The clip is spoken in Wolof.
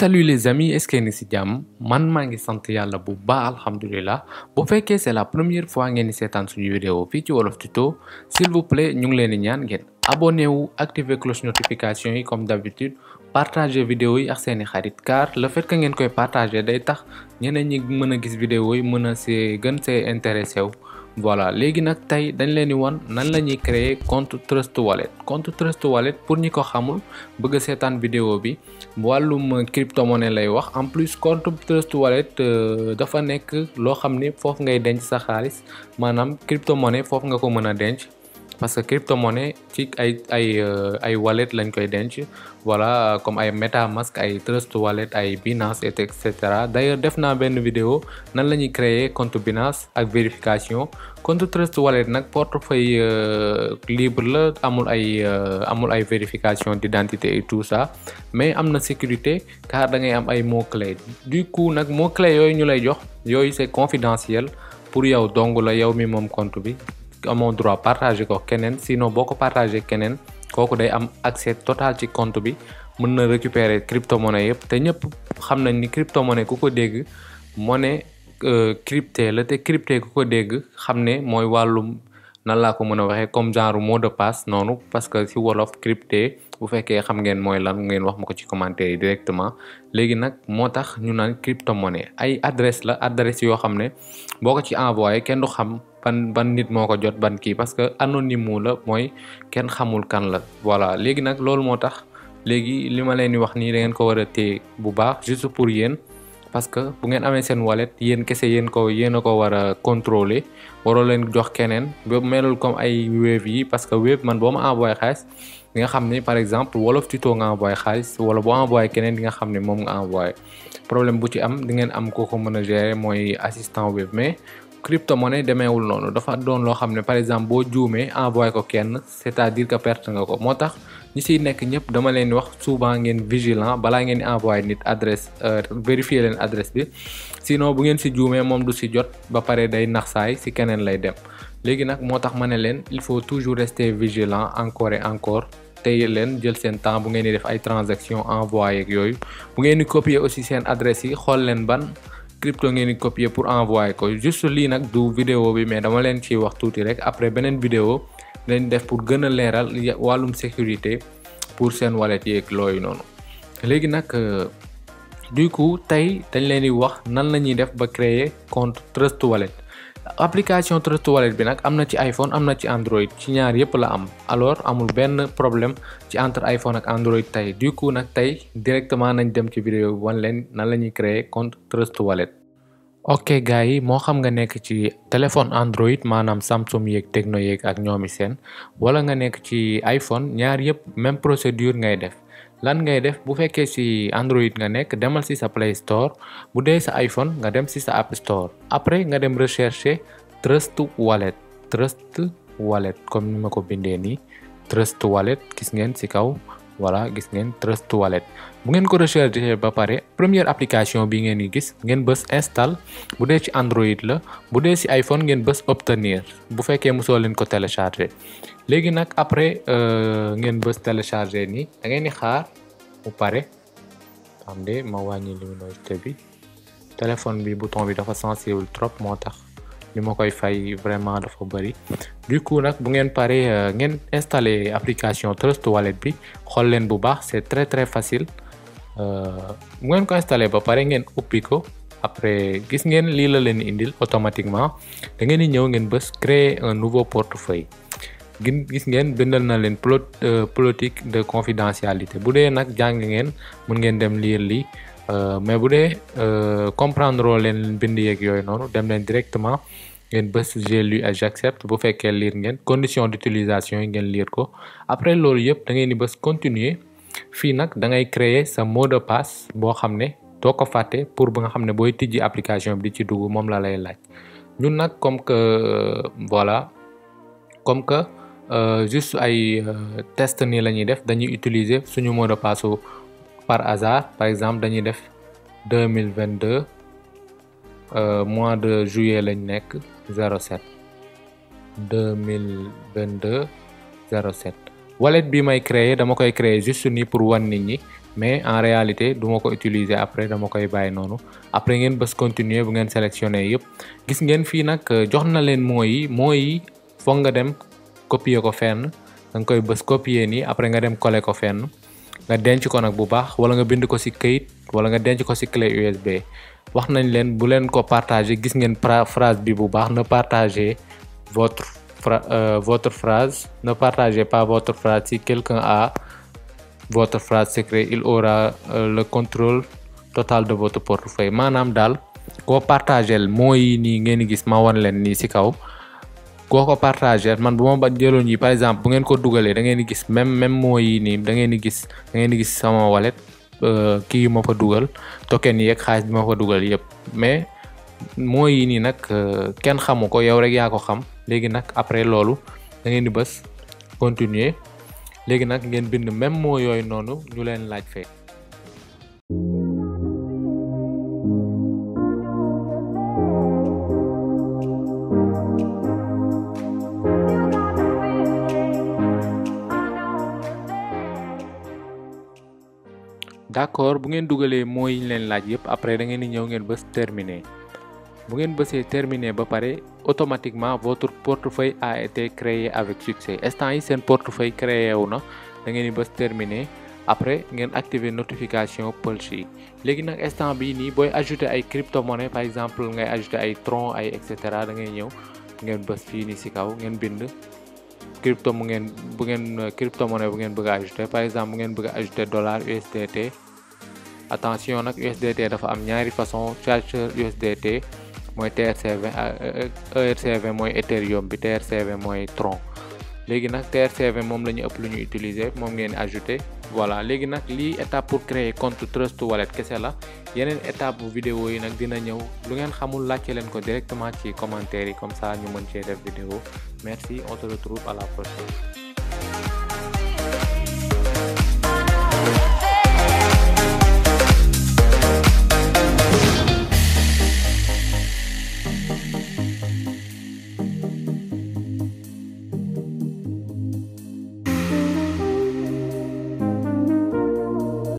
Salut les amis, est-ce que ngeen ci jàmm man maa ngi sant yàlla bu baax alhamdulilah bu fekkee c'est la première fois ngeen di seetaan suñu vidéo fii ci Wolof Tuto s'il vous plaît ñu ngi leen di ñaan ngeen abonné wu activer cloche notification yi comme d'habitude partager vidéo yi ak seeni xarit car le fait que ngeen koy partager day tax ñeneen ñi mën a gis vidéo yi mën a gën see intéressé wu. Voilà léegi nag tey dañ leen di wan nan la ñuy créer compte Trust Wallet pour ñi ko xamul bëgg a seetaan vidéo bi wàllum crypto-monnaie lay wax en plus compte Trust Wallet dafa nekk loo xam ne foofu ngay denc sa xaalis maanaam crypto-monnaie foofu nga ko mën a denc parce que crypto-monnaie ci ay wallet lañ koy denc voilà comme ay MetaMask ay Trust Wallet ay Binance et cetera d'ailleurs def naa benn vidéo nan la ñuy créer compte Binance ak vérification compte Trust Wallet nag portefeuille libre la amul ay vérification d'identité et tout ça mais am na sécurité car da ngay am ay mots clés du coup nag mots clés yooyu ñu lay jox yooyu c'est confidentiel pour yow dong la yow mi moom compte bi amoo droit partager ko keneen sinon boo ko partager keneen kooku day am accès total ci compte bi mën na récupérer crypto-monnaie yëpp te ñëpp xam nañ ni crypto-monnaie ku ko dégg monnaie cryptée la te crypté ku ko dégg xam ne mooy wàllum nan laa ko mën a waxee comme genre mot de passe noonu parce que ci wolof crypté bu fekkee xam ngeen mooy lan ngeen wax ma ko ci commentaire yi directement léegi nag moo tax ñu naan crypto-monnaie ay adresse yoo xam ne boo ko ci envoyé kenn du xam ban nit moo ko jot ban kii parce que anonyme la mooy kenn xamul kan la voilà léegi nag loolu moo tax léegi li ma leen di wax nii da ngeen ko war a téye bu baax juste pour yéen parce que bu ngeen amee seen wallet yéen kese yéen a ko war a contrôler waroo leen jox keneen ba melul comme ay Wave yi parce que Wave man boo ma envoyé xaalis di nga xam ne par exemple Wolof Tuto nga envoyé xaalis wala boo envoyé keneen di nga xam ne moom nga envoyé problème bu ci am di ngeen am koo ko mën a gérer mooy assistant Wave mais crypto-monnaie demeewul noonu dafa doon loo xam ne par exemple boo juumee envoyé ko kenn c'est-à-dire que perte nga ko moo tax ñi siy nekk ñëpp dama leen di wax souvent ngeen vigilant balaa ngeen di envoyé nit adresse vérifier leen adresse bi sinon bu ngeen si juumee moom du si jot ba pare day nax saay si keneen lay dem léegi nag moo tax ma ne leen il faut toujours rester vigilant encore et encore tey leen jël seen temps bu ngeen di def ay transactions envoyé ak yooyu bu ngeen di copier aussi seen adresse yi xool leen ban crypto ngeen di copier pour envoyer ko juste lii nag du vidéo bi mais dama leen ciy wax tuuti rek après beneen vidéo leen def pour gën a leeral wàllum sécurité pour seen wallet yeeg looyu noonu léegi nag du coup tey dañ leen di wax nan la ñuy def ba créer compte Trust Wallet application Trust Wallet bi nag am na ci iPhone am na ci Android ci ñaar yëpp la am alors amul benn problème ci entre iPhone ak Android tey du coup nag tey directement nañ dem ci vidéo bi wan leen nan la ñuy créer compte Trust Wallet. ok gars yi moo xam nga nekk ci téléphone Android maanaam Samsung yeeg Tecno yeeg ak ñoomi seen wala nga nekk ci iPhone ñaar yëpp même procédure ngay def lan ngay def bu fekkee ci Android nga nekk demal ci sa Play Store bu dee sa iPhone nga dem ci sa App Store après nga dem rechercher Trust Wallet comme ni ma ko bindee nii Trust Wallet gis ngeen ci kaw voilà gis ngeen Trust Wallet bu ngeen ko rechercher ba pare première application bi ngeen di gis ngeen bës install bu dee ci Android la bu dee ci iPhone ngeen bës obtenir bu fekkee mosoo leen ko télécharger léegi nag après ngeen bës télécharger nii da ngeen di xaar mu pare am de ma wàññi luminosité bi téléphone bi bouton bi dafa sensible trop moo tax li ma koy fay vraiment dafa bari du coup nag bu ngeen pare ngeen installer application Trust Wallet bi xool leen bu baax c'est très très facile bu ngeen ko installer ba pare ngeen ubbi ko après gis ngeen lii la leen indil automatiquement da ngeen di ñëw ngeen bës créer un nouveau portefeuille gis ngeen bindal na leen politique de confidentialité bu dee nag jàng ngeen mën ngeen dem lire lii mais bu dee comprendre leen bind yeeg yooyu noonu dem leen directement ngeen bës j'ai lu et j'accepte bu fekkee lire ngeen conditions d'utilisation yi ngeen lire ko après loolu yëpp da ngeen di bës continuer fii nag da ngay créer sa mot de passe boo xam ne doo ko fàtte pour ba nga xam ne booy tijji application bi di ci dugg moom la lay laaj ñun nag comme que juste ay test nii la ñuy def dañuy utiliser suñu mot de passe par hasard par exemple dañuy def 2022 mois de juillet lañ nekk 07 2022 07 wallet bi may créer dama koy créer juste nii pour wan nit ñi mais en réalité duma ko utiliser après dama koy bàyyi noonu. Après ngeen bës continuer bu ngeen sélectionné yëpp gis ngeen fii nag jox na leen mots yi foog nga dem copier ko fenn da nga koy bës copier nii après nga dem coller ko fenn nga denc ko nag bu baax wala nga bind ko ci këyit wala nga denc ko ci clé USB. wax nañ leen bu leen ko partager gis ngeen phrase bi bu baax ne partagez votre phrase, ne partagez pas votre phrase. Si quelqu'un a votre phrase secret, il aura le contrôle total de votre portefeuille. Maanaam daal koo partagel mooy nii ngeen gis ma wan leen nii ci kaw koo ko partagel man bu ma jëloon yi par exemple bu ngeen ko dugalee da ngeen di gis même mooy nii da ngeen di gis sama wallet kii ma fa dugal token yi ak xaalis bi ma fa dugal yëpp mais mooy yi nii nag kenn xamu ko yow rek yaa ko xam. léegi nag après loolu da ngeen di bës continuer léegi nag ngeen bind même mot yooyu noonu ñu leen laaj fee. d'accord bu ngeen dugalee mots yi ñu leen laaj yëpp après da ngeen di ñëw ngeen bës terminer. bu ngeen bësee terminer ba pare automatiquement votre portefeuille a été créé avec succès instant yi seen portefeuille créé wu na da ngeen di bës terminer après ngeen activer notification push yi. léegi nag instant bii nii booy ajouter ay crypto-monnaie par exemple ngay ajouter ay Tron ay et cetera da ngay ñëw ngeen bës fii nii ci kaw ngeen bind crypto-monnaie bu ngeen bëgg a ajouter par exemple bu ngeen bëgg a ajouter dollar USDT. attention nag USDT dafa am ñaari façon chargeur USDT mooy TRC20 ERC20 mooy Ethereum bi TRC20 mooy Tron. léegi nag TRC20 moom la ñu ëpp lu ñu utiliser moom ngeen ajouter. voilà léegi nag lii étape pour créer compte Trust Wallet kese la yeneen étape bu vidéo yi nag dina ñëw lu ngeen xamul laajte leen ko directement ci commentaire yi comme ça ñu mën cee def vidéo. merci on se retrouve à la prochaine.